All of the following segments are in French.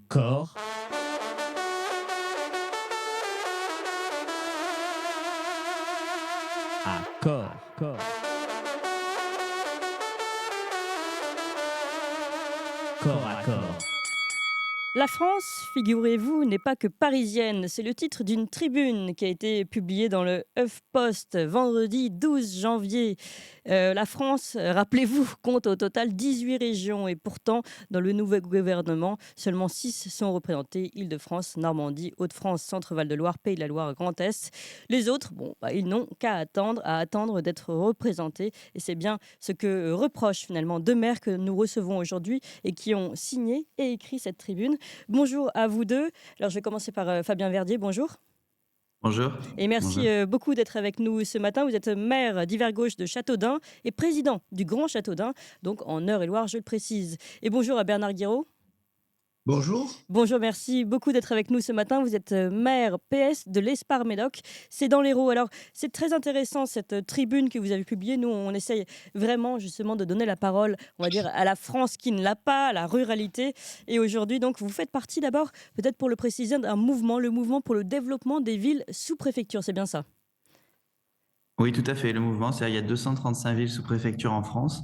Corps, corps, corps à corps. La France, figurez-vous, n'est pas que parisienne. C'est le titre d'une tribune qui a été publiée dans le HuffPost vendredi 12 janvier. La France, rappelez-vous, compte au total 18 régions et pourtant, dans le nouveau gouvernement, seulement 6 sont représentées: Île-de-France, Normandie, Hauts-de-France, Centre-Val de Loire, Pays de la Loire, Grand Est. Les autres, bon, ils n'ont qu'à attendre d'être représentés. Et c'est bien ce que reprochent finalement deux maires que nous recevons aujourd'hui et qui ont signé et écrit cette tribune. Bonjour à vous deux. Alors, je vais commencer par Fabien Verdier. Bonjour. Bonjour. Et merci Bonjour. beaucoup d'être avec nous ce matin. Vous êtes maire d'Hiver-Gauche de Châteaudun et président du Grand Châteaudun, donc en Eure-et-Loire, je le précise. Et bonjour à Bernard Guiraud. Bonjour. Bonjour, merci beaucoup d'être avec nous ce matin. Vous êtes maire PS de l'Espar-Médoc, c'est dans l'Hérault. Alors, c'est très intéressant cette tribune que vous avez publiée. Nous, on essaye vraiment justement de donner la parole, on va dire, à la France qui ne l'a pas, à la ruralité. Et aujourd'hui, donc, vous faites partie d'abord, peut-être pour le préciser, d'un mouvement, le mouvement pour le développement des villes sous préfecture. C'est bien ça? Oui, tout à fait, le mouvement, c'est-à-dire il y a 235 villes sous préfecture en France,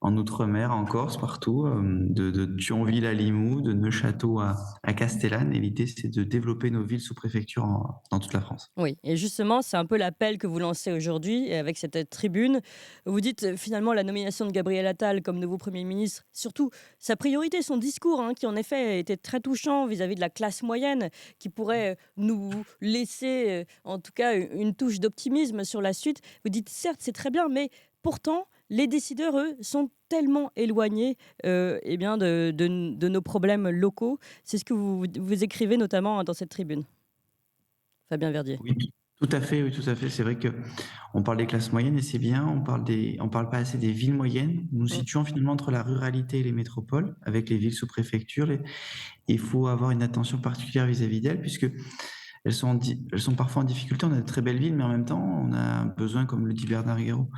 en outre-mer, en Corse, partout, de Thionville à Limoux, de Neufchâteau à Castellane. Et l'idée, c'est de développer nos villes sous préfecture dans toute la France. Oui, et justement, c'est un peu l'appel que vous lancez aujourd'hui et avec cette tribune. Vous dites finalement la nomination de Gabriel Attal comme nouveau Premier ministre, surtout sa priorité, son discours, qui en effet était très touchant vis-à-vis de la classe moyenne, qui pourrait nous laisser en tout cas une touche d'optimisme sur la suite. Vous dites certes, c'est très bien, mais pourtant, les décideurs, eux, sont tellement éloignés eh bien de nos problèmes locaux. C'est ce que vous écrivez notamment dans cette tribune. Fabien Verdier. Oui, tout à fait, oui, tout à fait. C'est vrai que on parle des classes moyennes et c'est bien, on parle pas assez des villes moyennes. Nous nous Mm. situons finalement entre la ruralité et les métropoles, avec les villes sous préfecture. Il faut avoir une attention particulière vis-à-vis d'elles, puisque elles sont parfois en difficulté. On a de très belles villes, mais en même temps, on a besoin, comme le dit Bernard Guiraud,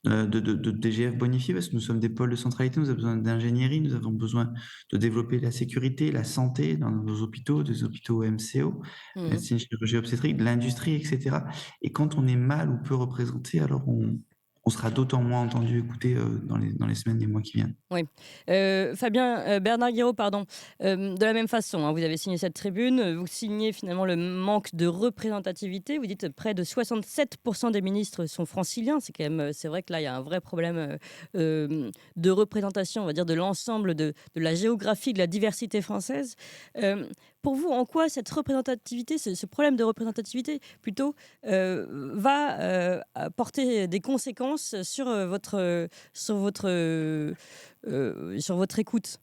de DGF bonifiés, parce que nous sommes des pôles de centralité, nous avons besoin d'ingénierie, nous avons besoin de développer la sécurité, la santé dans nos hôpitaux, des hôpitaux MCO, Mhm. médecine, chirurgie obstétrique, de l'industrie, etc. Et quand on est mal ou peu représenté, alors on sera d'autant moins entendu, écouté dans les semaines et mois qui viennent. Oui. Fabien, Bernard Guiraud, pardon. De la même façon, vous avez signé cette tribune, vous signez finalement le manque de représentativité. Vous dites près de 67% des ministres sont franciliens. C'est quand même, c'est vrai que là, il y a un vrai problème de représentation, on va dire, de l'ensemble de la géographie, de la diversité française. Euh, pour vous, en quoi cette représentativité, ce problème de représentativité, plutôt, va porter des conséquences sur votre écoute?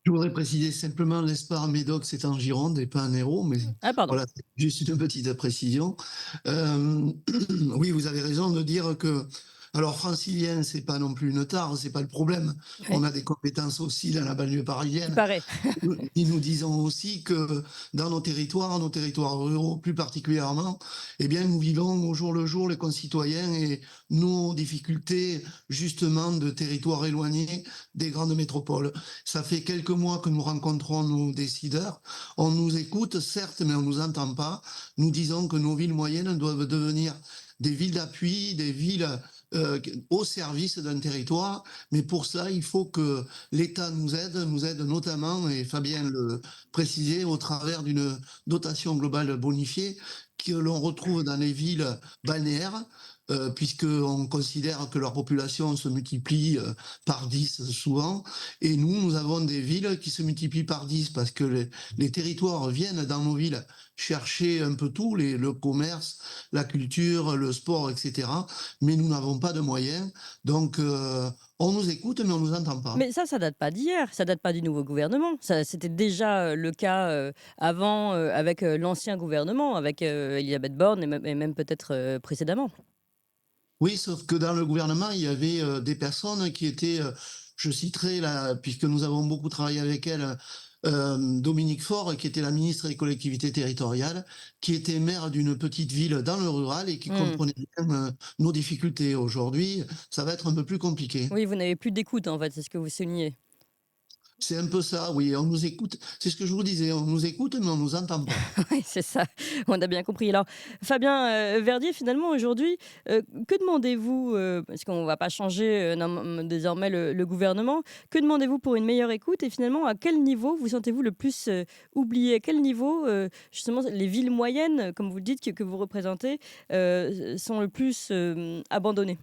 Je voudrais préciser simplement, l'Espar Médoc, c'est en Gironde et pas en Hérault, mais Ah pardon. voilà, c'est juste une petite précision. Euh, oui, vous avez raison de dire que, alors francilien, c'est pas non plus une tare, c'est pas le problème. Ouais, On a des compétences aussi dans la banlieue il parisienne. paraît. Et nous disons aussi que dans nos territoires ruraux plus particulièrement, eh bien, nous vivons au jour le jour les concitoyens et nos difficultés justement de territoires éloignés des grandes métropoles. Ça fait quelques mois que nous rencontrons nos décideurs. On nous écoute, certes, mais on nous entend pas. Nous disons que nos villes moyennes doivent devenir des villes d'appui, des villes au service d'un territoire. Mais pour cela, il faut que l'État nous aide notamment, et Fabien le précisait, au travers d'une dotation globale bonifiée que l'on retrouve dans les villes balnéaires, puisqu'on considère que leur population se multiplie par 10 souvent. Et nous avons des villes qui se multiplient par 10 parce que les territoires viennent dans nos villes chercher un peu tout, le commerce, la culture, le sport, etc. Mais nous n'avons pas de moyens. Donc, on nous écoute, mais on ne nous entend pas. Mais ça date pas d'hier, ça date pas du nouveau gouvernement. Ça, c'était déjà le cas avant, avec l'ancien gouvernement, avec Elisabeth Borne et même peut-être précédemment. Oui, sauf que dans le gouvernement, il y avait des personnes qui étaient, je citerai là, puisque nous avons beaucoup travaillé avec elle, Dominique Faure, qui était la ministre des collectivités territoriales, qui était maire d'une petite ville dans le rural et qui Hmm. comprenait bien nos difficultés. Aujourd'hui, ça va être un peu plus compliqué. Oui, vous n'avez plus d'écoute en fait, c'est ce que vous soulignez. C'est un peu ça, oui, on nous écoute. C'est ce que je vous disais, on nous écoute, mais on nous entend pas. Oui, c'est ça, on a bien compris. Alors, Fabien Verdier, finalement, aujourd'hui, que demandez-vous parce qu'on ne va pas changer désormais le gouvernement. Que demandez-vous pour une meilleure écoute et finalement, à quel niveau vous sentez-vous le plus oublié? À quel niveau, justement, les villes moyennes, comme vous le dites, que vous représentez, sont le plus abandonnées?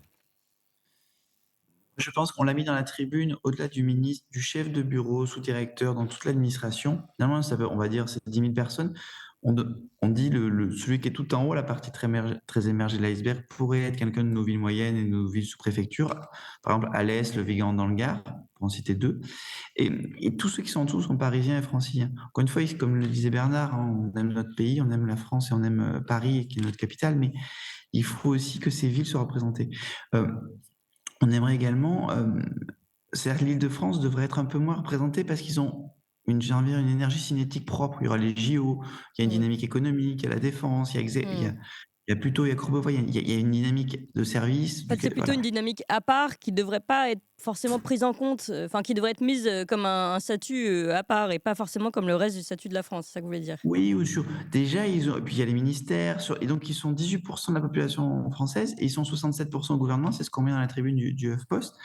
Je pense qu'on l'a mis dans la tribune au-delà du ministre, du chef de bureau, sous-directeur, dans toute l'administration. Finalement, on va dire, c'est 10 000 personnes. On dit celui qui est tout en haut, la partie très émergée de l'iceberg, pourrait être quelqu'un de nos villes moyennes et de nos villes sous-préfectures. Par exemple, Alès, le Vigan dans le Gard, pour en citer deux. Et tous ceux qui sont en dessous sont parisiens et franciliens. Encore une fois, comme le disait Bernard, hein, on aime notre pays, on aime la France et on aime Paris, qui est notre capitale, mais il faut aussi que ces villes soient représentées. On aimerait également, c'est-à-dire l'Île-de-France devrait être un peu moins représentée parce qu'ils ont j'ai envie de dire une énergie cinétique propre. Il y aura les JO, il y a une Mmh. dynamique économique, il y a la défense, Mmh. il y a Courbevoie, il y a une dynamique de service En fait, c'est duquel plutôt voilà. une dynamique à part qui ne devrait pas être forcément prise en compte, enfin qui devrait être mise, comme un statut, à part et pas forcément comme le reste du statut de la France, c'est ça que vous voulez dire? Oui, ou sur déjà ils ont et puis il y a les ministères et donc ils sont 18 de la population française et ils sont 67 au gouvernement, c'est ce qu'on met dans la tribune du HuffPost.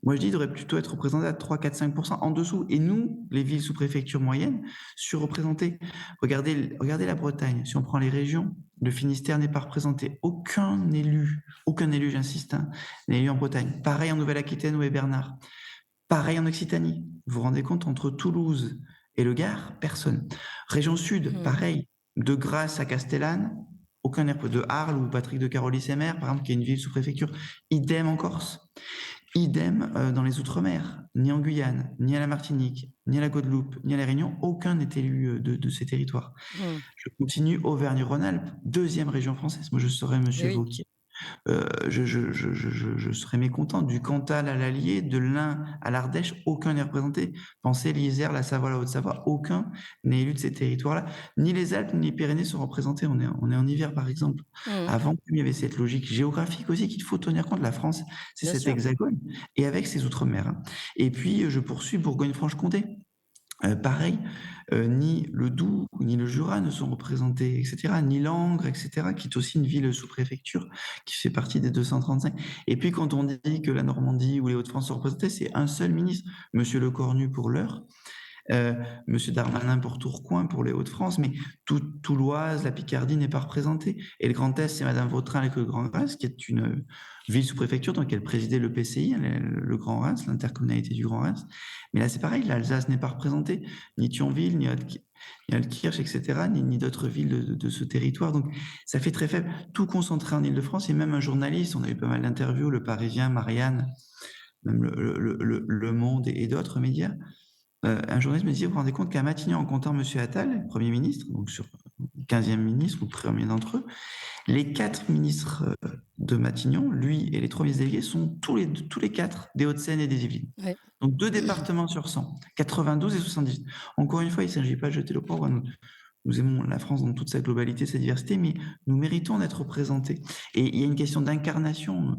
Moi, je dis, il devrait plutôt être représenté à 3, 4, 5% en dessous. Et nous, les villes sous préfecture moyennes, surreprésentées. Regardez la Bretagne. Si on prend les régions, le Finistère n'est pas représenté. Aucun élu, j'insiste, hein, n'est élu en Bretagne. Pareil en Nouvelle-Aquitaine où est Bernard. Pareil en Occitanie. Vous vous rendez compte, entre Toulouse et le Gard, personne. Région Sud, Mmh. pareil. De Grasse à Castellane, aucun air. De Arles ou Patrick de Carolis-et-Mer, par exemple, qui est une ville sous préfecture. Idem en Corse. Idem dans les Outre-mer, ni en Guyane, ni à la Martinique, ni à la Guadeloupe, ni à la Réunion, aucun n'est élu de ces territoires. Mmh. Je continue, Auvergne-Rhône-Alpes, deuxième région française. Moi, je serais Et Monsieur oui. Wauquiez. Je serais mécontent. Du Cantal à l'Allier, de l'Ain à l'Ardèche, aucun n'est représenté. Pensez l'Isère, la Savoie, la Haute-Savoie, aucun n'est élu de ces territoires-là. Ni les Alpes, ni les Pyrénées sont représentés. On est en hiver, par exemple. Mmh. Avant, il y avait cette logique géographique aussi qu'il faut tenir compte. La France, c'est Bien cet sûr. hexagone, et avec ses outre-mer, hein. Et puis, je poursuis Bourgogne-Franche-Comté. Pareil, ni le Doubs, ni le Jura ne sont représentés, et cetera, ni Langres, et cetera, qui est aussi une ville sous-préfecture, qui fait partie des 235. Et puis quand on dit que la Normandie ou les Hauts-de-France sont représentés, c'est un seul ministre, Monsieur Lecornu pour l'Eure, euh, Monsieur Darmanin pour Tourcoing, pour les Hauts-de-France, mais Touloise, la Picardie n'est pas représentée. Et le Grand Est, c'est Madame Vautrin avec le Grand Reims, qui est une ville sous-préfecture, donc elle présidait le PCI, le Grand Reims, l'intercommunalité du Grand Reims. Mais là, c'est pareil, l'Alsace n'est pas représentée, ni Thionville, ni Altkirch, etc., ni d'autres villes de ce territoire. Donc, ça fait très faible. Tout concentré en Ile-de-France, et même un journaliste, on a eu pas mal d'interviews, Le Parisien, Marianne, même le Monde et d'autres médias. Un journaliste me disait, vous vous rendez compte qu'à Matignon, en comptant M. Attal, Premier ministre, donc sur le 15e ministre ou premier d'entre eux, les 4 ministres de Matignon, lui et les 3 ministres délégués, sont tous les 4 des Hauts-de-Seine et des Yvelines. Ouais. Donc 2 départements sur 100, 92 et 78. Encore une fois, il ne s'agit pas de jeter le pauvre. Nous aimons la France dans toute sa globalité, sa diversité, mais nous méritons d'être représentés. Et il y a une question d'incarnation.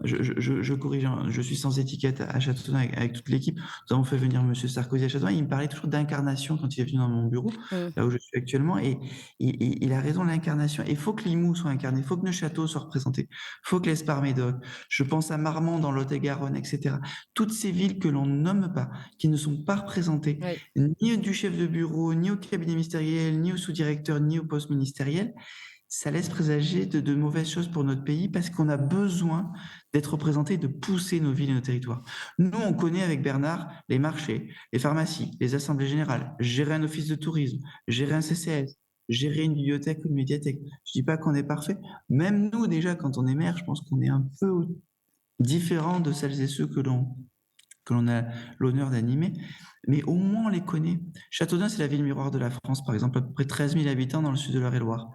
Je corrige, hein, je suis sans étiquette à Châteaudun avec toute l'équipe. Nous avons fait venir M. Sarkozy à Châteaudun. Il me parlait toujours d'incarnation quand il est venu dans mon bureau, Mmh. là où je suis actuellement. Et il a raison, l'incarnation. Il faut que Limoux soit incarné, il faut que Neuchâteau soit représenté, il faut que l'Espar-Médoc, je pense à Marmande dans Lot-et-Garonne, etc. Toutes ces villes que l'on ne nomme pas, qui ne sont pas représentées, Ouais. ni du chef de bureau, ni au cabinet ministériel, ni au sous-directeur, ni au poste ministériel, ça laisse présager de mauvaises choses pour notre pays parce qu'on a besoin d'être représenté, de pousser nos villes et nos territoires. Nous, on connaît avec Bernard les marchés, les pharmacies, les assemblées générales, gérer un office de tourisme, gérer un CCS, gérer une bibliothèque ou une médiathèque. Je dis pas qu'on est parfait. Même nous, déjà, quand on est maire, je pense qu'on est un peu différent de celles et ceux que l'on a l'honneur d'animer, mais au moins on les connaît. Châteaudun, c'est la ville miroir de la France, par exemple, à peu près 13 000 habitants dans le sud de l'Eure-et-Loir.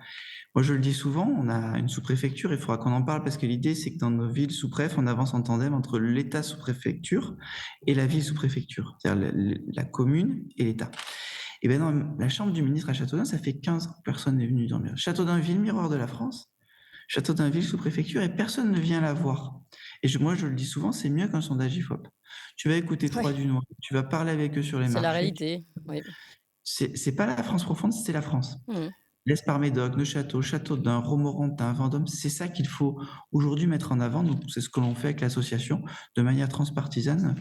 Moi, je le dis souvent, on a une sous-préfecture, il faudra qu'on en parle parce que l'idée, c'est que dans nos villes sous-préf, on avance en tandem entre l'État sous-préfecture et la ville sous-préfecture, c'est-à-dire la commune et l'État. Et bien, dans la chambre du ministre à Châteaudun, ça fait 15 ans que personne n'est venu dormir. Châteaudun, ville miroir de la France, Châteaudun, ville sous-préfecture, et personne ne vient la voir. Moi, je le dis souvent, c'est mieux qu'un sondage IFOP. Tu vas écouter Ouais, 3 Dunois, tu vas parler avec eux sur les c'est la marchés. réalité. Oui. C'est pas la France profonde, c'est la France. Mhm. L'Esparmédoc, Neuchâtel, Châteaudun, Romorantin, Vendôme, c'est ça qu'il faut aujourd'hui mettre en avant. Nous, c'est ce que l'on fait avec l'association de manière transpartisane,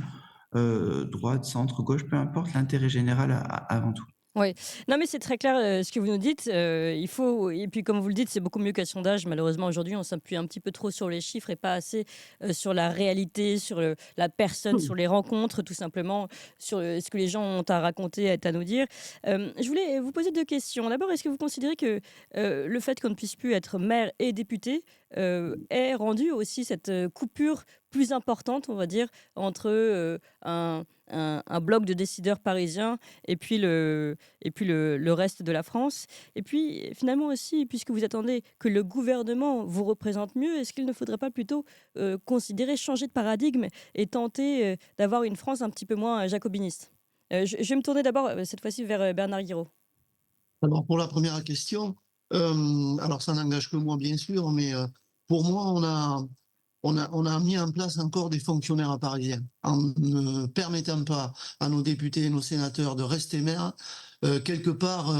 droite, centre, gauche, peu importe, l'intérêt général avant tout. Oui. Non, mais c'est très clair ce que vous nous dites. Il faut, et puis comme vous le dites, c'est beaucoup mieux qu'un sondage. Malheureusement, aujourd'hui, on s'appuie un petit peu trop sur les chiffres et pas assez sur la réalité, sur la personne, sur les rencontres, tout simplement, sur ce que les gens ont à raconter, à nous dire. Je voulais vous poser deux questions. D'abord, est-ce que vous considérez que le fait qu'on ne puisse plus être maire et député ait rendu aussi cette coupure plus importante, on va dire, entre un bloc de décideurs parisiens et puis le reste de la France. Et puis finalement aussi, puisque vous attendez que le gouvernement vous représente mieux, est-ce qu'il ne faudrait pas plutôt considérer changer de paradigme et tenter d'avoir une France un petit peu moins jacobiniste? Je vais me tourner d'abord cette fois-ci vers Bernard Guiraud. Alors, pour la première question, alors ça n'engage que moi, bien sûr, mais pour moi, on a mis en place encore des fonctionnaires parisiens en ne permettant pas à nos députés et nos sénateurs de rester maires. Quelque part,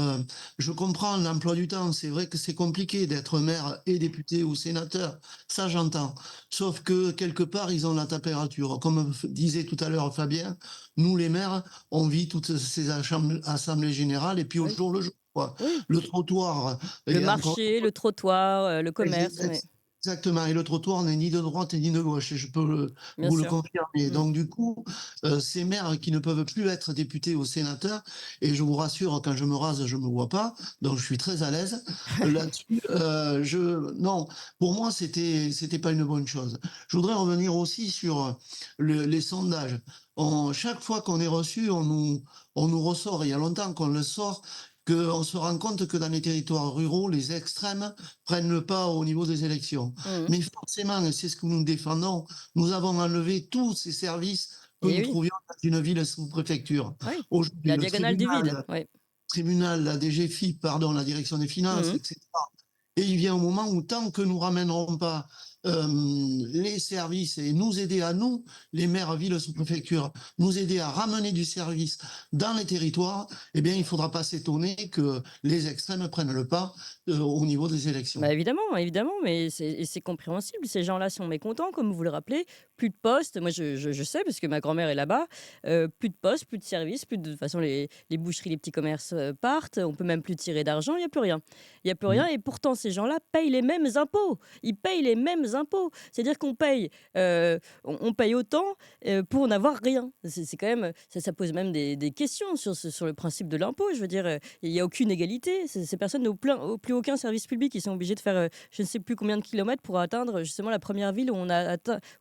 je comprends l'emploi du temps. C'est vrai que c'est compliqué d'être maire et député ou sénateur. Ça, j'entends. Sauf que quelque part, ils ont la température. Comme disait tout à l'heure Fabien, nous, les maires, on vit toutes ces assemblées générales et puis au Oui, jour le jour, quoi. oui. Le trottoir, Le et encore marché, le trottoir, le commerce, oui, exactement, et le trottoir n'est ni de droite ni de gauche, et je peux bien vous le sûr. confirmer. Mm. Donc du coup, ces maires qui ne peuvent plus être députés ou sénateurs, et je vous rassure, quand je me rase, je me vois pas, donc je suis très à l'aise là-dessus. Non, pour moi, c'était pas une bonne chose. Je voudrais revenir aussi sur les sondages. Chaque fois qu'on est reçu, on nous ressort, il y a longtemps qu'on le sort, qu'on se rend compte que dans les territoires ruraux, les extrêmes prennent le pas au niveau des élections. Mm. Mais forcément, et c'est ce que nous défendons, nous avons enlevé tous ces services que Et nous oui, trouvions dans une ville sous préfecture. oui. Aujourd'hui, La le diagonale du vide, tribunal, oui. la DGFiP, pardon, la direction des finances, Mm. etc. Et il vient au moment où tant que nous ramènerons pas les services et nous aider à nous, les maires villes sous préfecture, nous aider à ramener du service dans les territoires, eh bien, il ne faudra pas s'étonner que les extrêmes prennent le pas au niveau des élections. Bah évidemment, évidemment, mais c'est compréhensible. Ces gens-là sont mécontents, comme vous le rappelez. Plus de postes. Moi, je sais, parce que ma grand-mère est là-bas. Plus de postes, plus de services, plus de toute façon, les boucheries, les petits commerces partent. On peut même plus tirer d'argent. Il n'y a plus rien. Il n'y a plus rien. Mmh. Et pourtant, ces gens-là payent les mêmes impôts. Ils payent les mêmes impôts. C'est-à-dire qu'on paye, on paye autant pour n'avoir rien. C'est quand même, ça pose même des questions sur le principe de l'impôt. Je veux dire, il n'y a aucune égalité. Ces personnes n'ont plus aucun service public. Ils sont obligés de faire je ne sais plus combien de kilomètres pour atteindre justement la première ville où où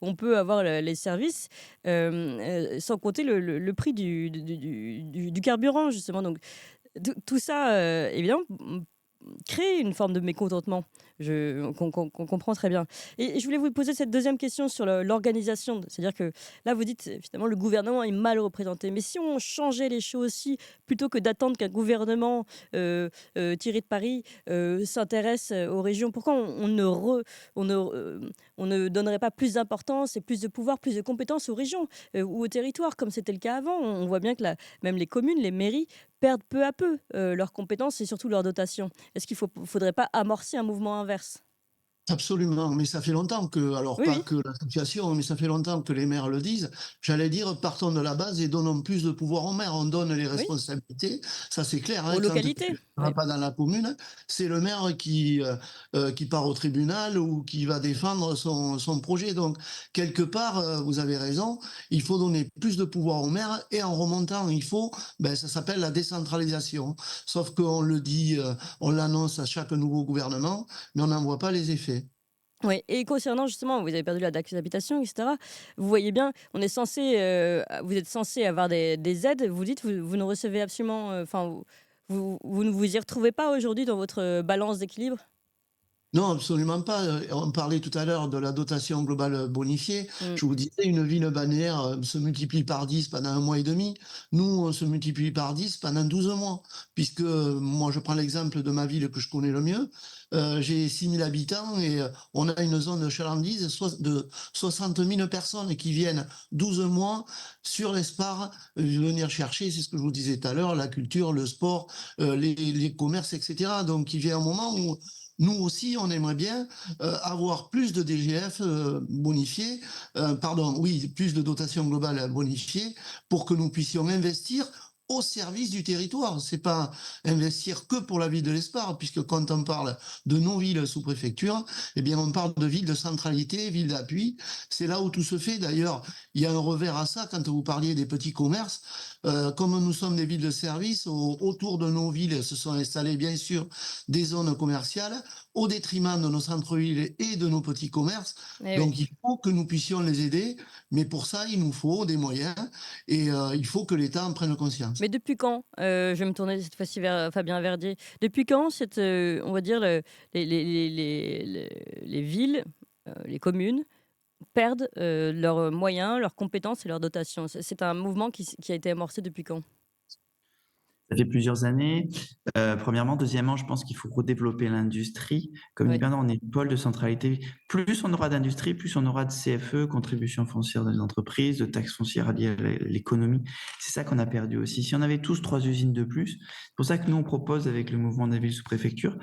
on peut avoir les services, sans compter le prix du carburant, justement. Donc, tout ça, évidemment, crée une forme de mécontentement, qu'on comprend très bien. Et je voulais vous poser cette deuxième question sur l'organisation. C'est-à-dire que là, vous dites finalement le gouvernement est mal représenté. Mais si on changeait les choses aussi, plutôt que d'attendre qu'un gouvernement tiré de Paris s'intéresse aux régions, pourquoi on ne donnerait pas plus d'importance et plus de pouvoir, plus de compétences aux régions ou aux territoires, comme c'était le cas avant? On voit bien que même les communes, les mairies, perdent peu à peu leurs compétences et surtout leurs dotations. Est-ce qu'il ne faudrait pas amorcer un mouvement inverse? Absolument, mais ça fait longtemps que, alors Oui, pas oui, que l'association, mais ça fait longtemps que les maires le disent. J'allais dire, partons de la base et donnons plus de pouvoir aux maires. On donne les oui, responsabilités, ça c'est clair. aux Hein, quand tu localités. ne vas Oui. pas dans la commune, c'est le maire qui part au tribunal ou qui va défendre son projet. Donc, quelque part, vous avez raison, il faut donner plus de pouvoir aux maires et en remontant, ça s'appelle la décentralisation. Sauf qu'on le dit, on l'annonce à chaque nouveau gouvernement, mais on n'en voit pas les effets. Oui, et concernant justement, vous avez perdu la taxe d'habitation, etc. Vous voyez bien, vous êtes censé avoir des aides. Vous dites, vous ne recevez absolument, enfin, vous ne vous y retrouvez pas aujourd'hui dans votre balance d'équilibre? Non, absolument pas. On parlait tout à l'heure de la dotation globale bonifiée. Mm. Je vous disais, une ville balnéaire se multiplie par 10 pendant un mois et demi. Nous, on se multiplie par 10 pendant 12 mois. Puisque moi, je prends l'exemple de ma ville que je connais le mieux. J'ai 6 000 habitants et on a une zone de chalandise de 60 000 personnes qui viennent 12 mois sur l'Espar venir chercher, c'est ce que je vous disais tout à l'heure, la culture, le sport, les commerces, etc. Donc, il vient un moment où nous aussi, on aimerait bien avoir plus de DGF bonifiés, pardon, oui, plus de dotation globale bonifiée pour que nous puissions investir au service du territoire. C'est pas investir que pour la ville de l'Espar, puisque quand on parle de nos villes sous préfecture, eh bien, on parle de villes de centralité, villes d'appui. C'est là où tout se fait. D'ailleurs, il y a un revers à ça quand vous parliez des petits commerces. Comme nous sommes des villes de service, autour de nos villes se sont installées, bien sûr, des zones commerciales au détriment de nos centres-villes et de nos petits commerces. Eh oui. Donc, il faut que nous puissions les aider, mais pour ça, il nous faut des moyens et il faut que l'État en prenne conscience. Mais depuis quand, je vais me tourner cette fois-ci vers Fabien Verdier, depuis quand cette, on va dire, les villes, les communes perdent leurs moyens, leurs compétences et leurs dotations? C'est un mouvement qui a été amorcé depuis quand? Ça fait plusieurs années. Premièrement. Deuxièmement, je pense qu'il faut redévelopper l'industrie. Comme dit Oui. Bernard, on est pôle de centralité. Plus on aura d'industrie, plus on aura de CFE, contribution foncière des entreprises, de taxes foncières liées à l'économie. C'est ça qu'on a perdu aussi. Si on avait tous 3 usines de plus, c'est pour ça que nous, on propose avec le mouvement des villes sous préfecture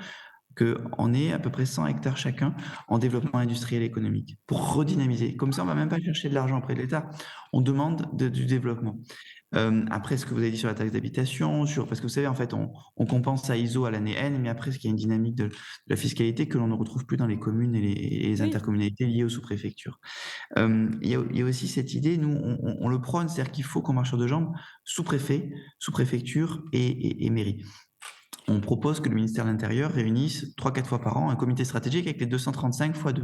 qu'on ait à peu près 100 hectares chacun en développement industriel et économique pour redynamiser. Comme ça, on ne va même pas chercher de l'argent auprès de l'État. On demande du développement. Après, ce que vous avez dit sur la taxe d'habitation, parce que vous savez, en fait, on compense à ISO à l'année N, mais après, il y a une dynamique de la fiscalité que l'on ne retrouve plus dans les communes et les Oui. intercommunalités liées aux sous-préfectures. Il y a aussi cette idée, nous, on le prône, c'est-à-dire qu'il faut qu'on marche sur deux jambes, sous-préfet, sous-préfecture et mairie. On propose que le ministère de l'Intérieur réunisse 3-4 fois par an un comité stratégique avec les 235 x 2.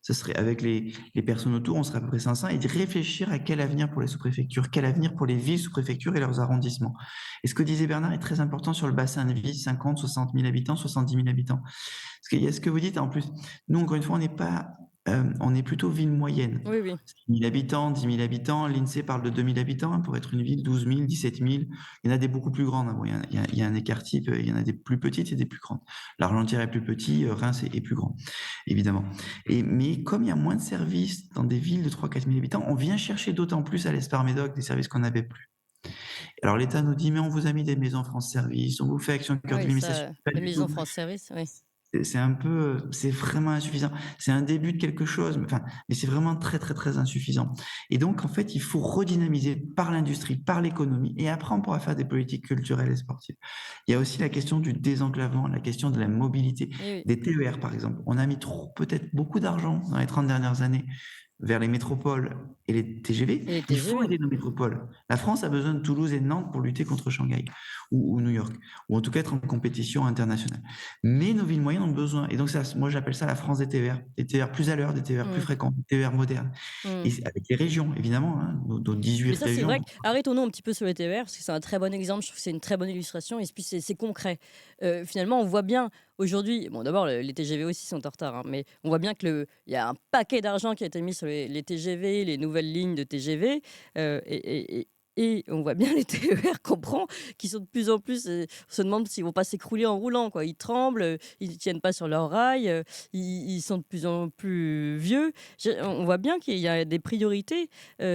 Ce serait avec les personnes autour, on serait à peu près 500, et de réfléchir à quel avenir pour les sous-préfectures, quel avenir pour les villes sous-préfectures et leurs arrondissements. Et ce que disait Bernard est très important sur le bassin de vie, 50, 60 000 habitants, 70 000 habitants. Parce qu'il y a ce que vous dites, en plus, nous, encore une fois, on est plutôt ville moyenne. Oui, oui. 6 000 habitants, 10 000 habitants, l'INSEE parle de 2 000 habitants, pour être une ville, 12 000, 17 000. Il y en a des beaucoup plus grandes. Bon, il y a un écart type, il y en a des plus petites et des plus grandes. L'Argentière est plus petit, Reims est plus grand, évidemment. Mais comme il y a moins de services dans des villes de 3 000 à 4 000 habitants, on vient chercher d'autant plus à l'Espar-Médoc des services qu'on n'avait plus. Alors l'État nous dit, mais on vous a mis des maisons France Service, on vous fait Action Cœur de Oui, Ville, mais ça, ça suffit pas les du maisons tout. France Service, oui. C'est vraiment insuffisant. C'est un début de quelque chose, mais c'est vraiment très, très, très insuffisant. Et donc, en fait, il faut redynamiser par l'industrie, par l'économie, et après, on pourra faire des politiques culturelles et sportives. Il y a aussi la question du désenclavement, la question de la mobilité, Oui. des TER, par exemple. On a mis peut-être beaucoup d'argent dans les 30 dernières années vers les métropoles et les TGV. Et les Il faut TGV. aider nos métropoles. La France a besoin de Toulouse et de Nantes pour lutter contre Shanghai ou New York, ou en tout cas être en compétition internationale. Mais nos villes moyennes ont besoin. Et donc, ça, moi, j'appelle ça la France des TER plus à l'heure, des TER plus fréquents, des TER modernes. Et avec les régions, évidemment, nos 18 Mais ça, c'est régions. vrai. Arrêtons-nous un petit peu sur les TER, parce que c'est un très bon exemple. Je trouve que c'est une très bonne illustration. Et puis, c'est concret. Finalement, on voit bien aujourd'hui. Bon, d'abord, les TGV aussi sont en retard. Hein, mais on voit bien qu'il y a un paquet d'argent qui a été mis sur les TGV, les nouvelles lignes de TGV. Et on voit bien les TER qu'on prend, qui sont de plus en plus. On se demande s'ils vont pas s'écrouler en roulant, quoi. Ils tremblent, ils ne tiennent pas sur leurs rails, ils sont de plus en plus vieux. On voit bien qu'il y a des priorités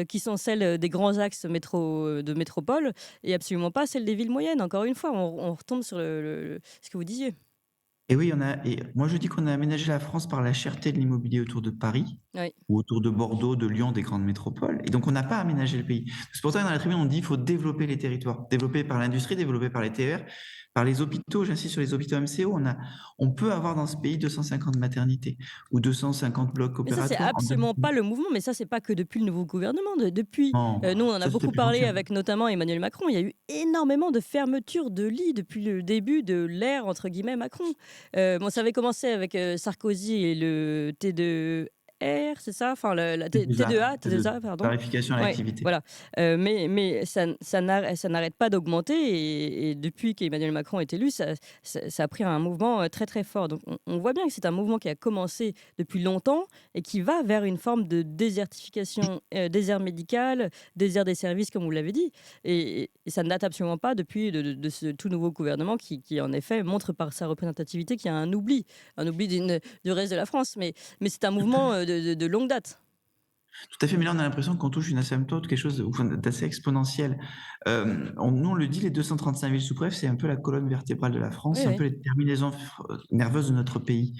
qui sont celles des grands axes de métropole et absolument pas celles des villes moyennes. Encore une fois, on retombe sur ce que vous disiez. Et oui, et moi je dis qu'on a aménagé la France par la cherté de l'immobilier autour de Paris, Oui. ou autour de Bordeaux, de Lyon, des grandes métropoles. Et donc on n'a pas aménagé le pays. C'est pour ça que dans la tribune, on dit qu'il faut développer les territoires, développer par l'industrie, développer par les TER, par les hôpitaux. J'insiste sur les hôpitaux MCO. On peut avoir dans ce pays 250 maternités ou 250 blocs Mais ça, c'est opératoires. absolument pas le mouvement. Mais ça, c'est pas que depuis le nouveau gouvernement. Depuis, Non, nous, on en a ça, c'était beaucoup plus parlé ancien. avec notamment Emmanuel Macron. Il y a eu énormément de fermetures de lits depuis le début de l'ère entre guillemets Macron. Bon, ça avait commencé avec Sarkozy et le T2 TR, c'est ça? Enfin, la T2A, T2A, pardon. tarification à Ouais, l'activité. voilà. Mais ça n'arrête pas d'augmenter et depuis qu'Emmanuel Macron est élu, ça a pris un mouvement, très, très fort. Donc on voit bien que c'est un mouvement qui a commencé depuis longtemps et qui va vers une forme de désertification, désert médical, désert des services, comme vous l'avez dit. Et ça ne date absolument pas depuis de ce tout nouveau gouvernement qui, en effet, montre par sa représentativité qu'il y a un oubli du reste de la France. Mais c'est un mouvement de longue date. Tout à fait, mais là, on a l'impression qu'on touche une asymptote, quelque chose d'assez exponentiel. Nous, on le dit, les 235 villes sous-préfets, c'est un peu la colonne vertébrale de la France, Oui, c'est un oui. peu les terminaisons nerveuses de notre pays.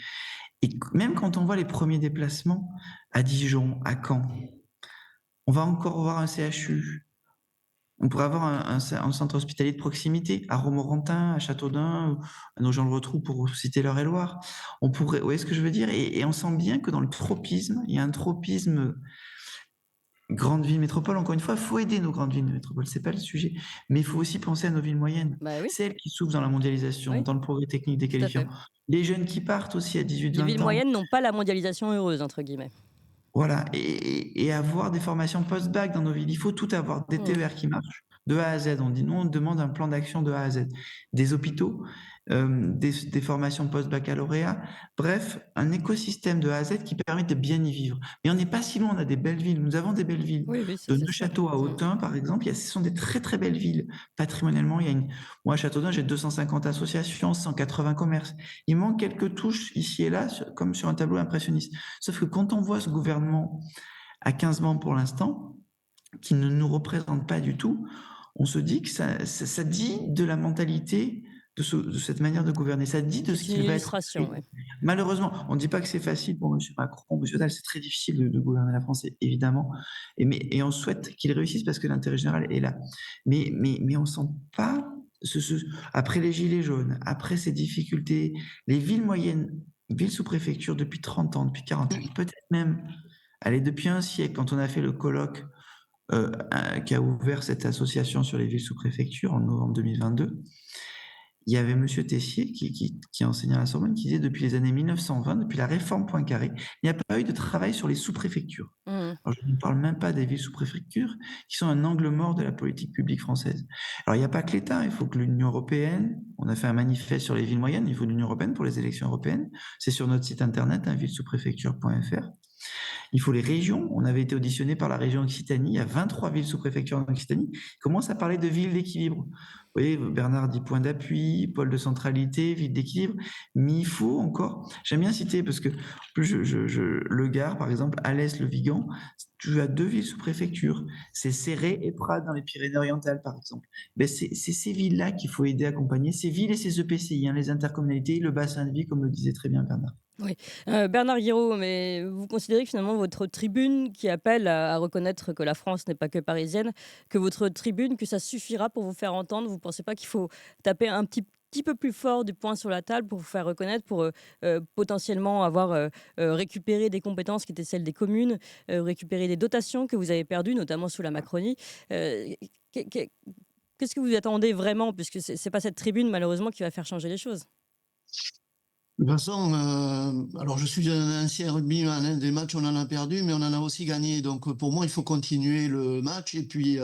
Et même quand on voit les premiers déplacements à Dijon, à Caen, on va encore voir un CHU. On pourrait avoir un centre hospitalier de proximité à Romorantin, à Châteaudun, à Nogent-le-Rotrou, pour citer l'Eure-et-Loir. On pourrait, vous voyez ce que je veux dire? Et on sent bien que dans le tropisme, il y a un tropisme grandes villes métropoles. Encore une fois, il faut aider nos grandes villes métropoles, c'est pas le sujet. Mais il faut aussi penser à nos villes moyennes, Bah oui, celles qui souffrent dans la mondialisation, oui, dans le progrès technique des tout à qualifiants. fait. Les jeunes qui partent aussi à Les 18-20 villes ans. moyennes n'ont pas la mondialisation heureuse, entre guillemets. Voilà, et avoir des formations post-bac dans nos villes. Il faut tout avoir, des Mmh. TER qui marchent, de A à Z. On dit non, on demande un plan d'action de A à Z. Des hôpitaux, des formations post-baccalauréat. Bref, un écosystème de A à Z qui permet de bien y vivre. Mais on n'est pas si loin, on a des belles villes. Nous avons des belles villes. Oui, oui, ça De c'est sûr. Neufchâteau à Mmh. Autun, par exemple, ce sont des très très belles villes. Patrimonialement, moi à Châteaudun, j'ai 250 associations, 180 commerces. Il manque quelques touches ici et là, comme sur un tableau impressionniste. Sauf que quand on voit ce gouvernement à 15 membres pour l'instant, qui ne nous représente pas du tout, on se dit que ça dit de la mentalité de cette manière de gouverner. Ça dit de ce C'est une qu'il va être. illustration, ouais. Malheureusement, on ne dit pas que c'est facile pour M. Macron, M. Dalle, c'est très difficile de gouverner la France, évidemment. Et on souhaite qu'il réussisse parce que l'intérêt général est là. Mais on ne sent pas, après les Gilets jaunes, après ces difficultés, les villes moyennes, villes sous préfecture depuis 30 ans, depuis 40 ans, peut-être même, allez, depuis un siècle, quand on a fait le colloque qui a ouvert cette association sur les villes sous préfecture en novembre 2022, il y avait M. Tessier qui enseignait à la Sorbonne qui disait depuis les années 1920, depuis la réforme Poincaré, il n'y a pas eu de travail sur les sous-préfectures. Mmh. Alors, je ne parle même pas des villes sous-préfectures qui sont un angle mort de la politique publique française. Alors, il n'y a pas que l'État, il faut que l'Union européenne, on a fait un manifeste sur les villes moyennes, il faut l'Union européenne pour les élections européennes, c'est sur notre site internet, villesousprefecture.fr. Il faut les régions. On avait été auditionné par la région Occitanie. Il y a 23 villes sous-préfectures en Occitanie. Ils commencent à parler de villes d'équilibre. Vous voyez, Bernard dit point d'appui, pôle de centralité, ville d'équilibre. Mais il faut encore. J'aime bien citer parce que le Gard, par exemple, Alès, le Vigan, tu as 2 villes sous-préfecture. C'est Céret et Prades dans les Pyrénées-Orientales, par exemple. Ben, c'est ces villes-là qu'il faut aider à accompagner. Ces villes et ces EPCI, hein, les intercommunalités, le bassin de vie, comme le disait très bien Bernard. Oui. Bernard Guiraud, mais vous considérez que finalement votre tribune qui appelle à reconnaître que la France n'est pas que parisienne, que votre tribune, que ça suffira pour vous faire entendre? Vous ne pensez pas qu'il faut taper un petit peu plus fort du poing sur la table pour vous faire reconnaître, pour potentiellement avoir récupéré des compétences qui étaient celles des communes, récupérer des dotations que vous avez perdues, notamment sous la Macronie? Qu'est-ce que vous attendez vraiment, puisque ce n'est pas cette tribune malheureusement qui va faire changer les choses? De toute façon, alors je suis un ancien rugbyman, hein, des matchs on en a perdu, mais on en a aussi gagné. Donc pour moi, il faut continuer le match et puis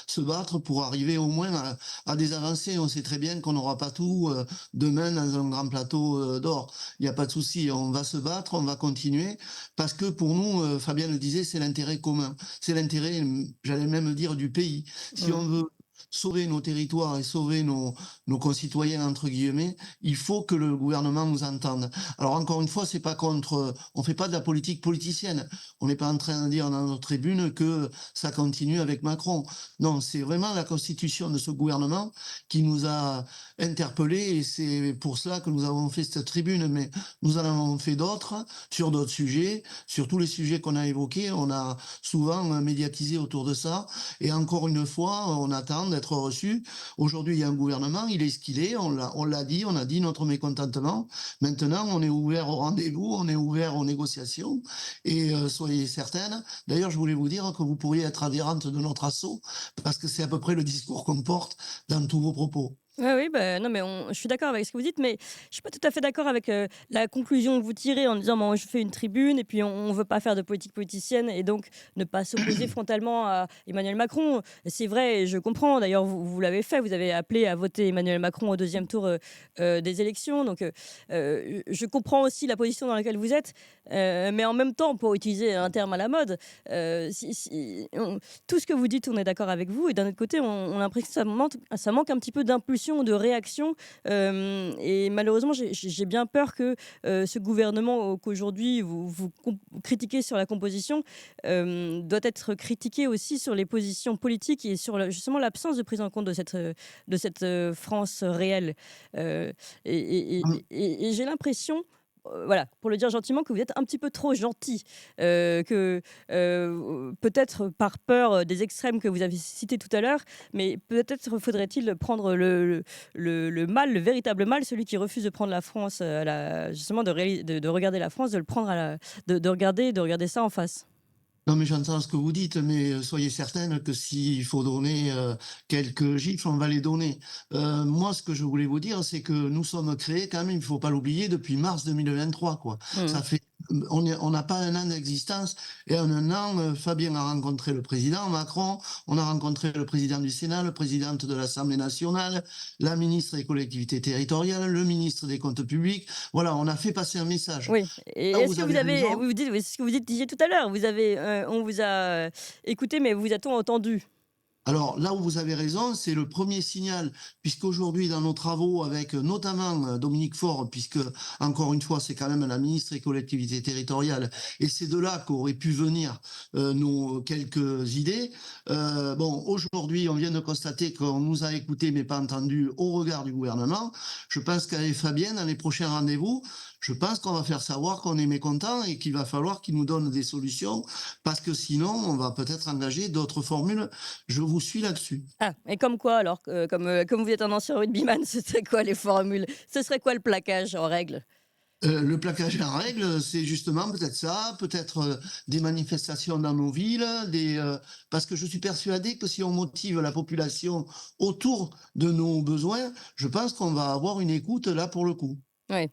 se battre pour arriver au moins à des avancées. On sait très bien qu'on n'aura pas tout demain dans un grand plateau d'or. Il n'y a pas de souci, on va se battre, on va continuer, parce que pour nous, Fabien le disait, c'est l'intérêt commun. C'est l'intérêt, j'allais même dire, du pays. Si on veut sauver nos territoires et sauver nos concitoyens, entre guillemets, il faut que le gouvernement nous entende. Alors encore une fois, c'est pas contre, on fait pas de la politique politicienne. On n'est pas en train de dire dans notre tribune que ça continue avec Macron. Non, c'est vraiment la constitution de ce gouvernement qui nous a interpellés et c'est pour cela que nous avons fait cette tribune. Mais nous en avons fait d'autres sur d'autres sujets, sur tous les sujets qu'on a évoqués. On a souvent médiatisé autour de ça. Et encore une fois, on attend d'être reçu. Aujourd'hui, il y a un gouvernement, il est ce qu'il est, on l'a dit, on a dit notre mécontentement. Maintenant, on est ouvert au rendez-vous, on est ouvert aux négociations et soyez certaines. D'ailleurs, je voulais vous dire que vous pourriez être adhérente de notre assaut parce que c'est à peu près le discours qu'on porte dans tous vos propos. Oui, oui, bah, non, mais je suis d'accord avec ce que vous dites, mais je ne suis pas tout à fait d'accord avec la conclusion que vous tirez en disant bon, je fais une tribune et puis on ne veut pas faire de politique politicienne et donc ne pas s'opposer frontalement à Emmanuel Macron. C'est vrai, je comprends. D'ailleurs, vous l'avez fait, vous avez appelé à voter Emmanuel Macron au deuxième tour des élections. Donc, je comprends aussi la position dans laquelle vous êtes, mais en même temps, pour utiliser un terme à la mode, tout ce que vous dites, on est d'accord avec vous. Et d'un autre côté, on a l'impression que ça manque un petit peu d'impulsion, de réaction. Et malheureusement, j'ai bien peur que ce gouvernement qu'aujourd'hui vous critiquez sur la composition doit être critiqué aussi sur les positions politiques et sur justement l'absence de prise en compte de cette France réelle. Et j'ai l'impression, voilà, pour le dire gentiment, que vous êtes un petit peu trop gentil, que peut-être par peur des extrêmes que vous avez cités tout à l'heure, mais peut-être faudrait-il prendre le mal, le véritable mal, celui qui refuse de prendre la France, justement de regarder la France, de le prendre de regarder ça en face. Non, mais j'entends ce que vous dites, mais soyez certaine que s'il faut donner quelques gifles, on va les donner. Moi, ce que je voulais vous dire, c'est que nous sommes créés quand même, il ne faut pas l'oublier, depuis mars 2023, quoi. Mmh. Ça fait, on n'a pas un an d'existence, et en un an, Fabien a rencontré le président Macron, on a rencontré le président du Sénat, le président de l'Assemblée nationale, la ministre des collectivités territoriales, le ministre des comptes publics. Voilà, on a fait passer un message. Oui, et Là où est-ce vous que vous avez avez raison. vous dites, oui, c'est ce que vous disiez tout à l'heure, on vous a écouté, mais vous a-t-on entendu? Alors là où vous avez raison, c'est le premier signal, puisqu'aujourd'hui, dans nos travaux avec notamment Dominique Faure, puisque encore une fois, c'est quand même la ministre des collectivités territoriales, et c'est de là qu'auraient pu venir nos quelques idées. Bon, aujourd'hui, on vient de constater qu'on nous a écoutés mais pas entendus au regard du gouvernement. Je pense qu'avec Fabienne, dans les prochains rendez-vous, je pense qu'on va faire savoir qu'on est mécontent et qu'il va falloir qu'il nous donne des solutions, parce que sinon, on va peut-être engager d'autres formules. Je vous suis là-dessus. Ah, et comme quoi alors? Comme vous êtes un ancien rugbyman, ce serait quoi les formules? Ce serait quoi le plaquage en règle? Le plaquage en règle, c'est justement peut-être ça, peut-être des manifestations dans nos villes, parce que je suis persuadé que si on motive la population autour de nos besoins, je pense qu'on va avoir une écoute là pour le coup. Ouais.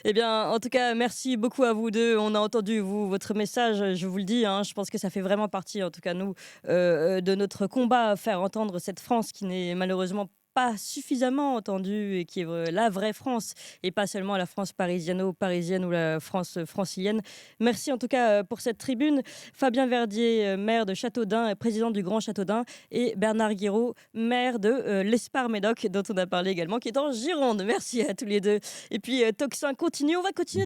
Eh bien, en tout cas, merci beaucoup à vous 2. On a entendu, votre message, je vous le dis, hein, je pense que ça fait vraiment partie, en tout cas nous, de notre combat à faire entendre cette France qui n'est malheureusement pas suffisamment entendue et qui est la vraie France et pas seulement la France parisienne ou la France francilienne. Merci en tout cas pour cette tribune. Fabien Verdier, maire de Châteaudun, président du Grand Châteaudun, et Bernard Guiraud, maire de l'Espar-Médoc, dont on a parlé également, qui est en Gironde. Merci à tous les deux. Et puis, Toxin continue. On va continuer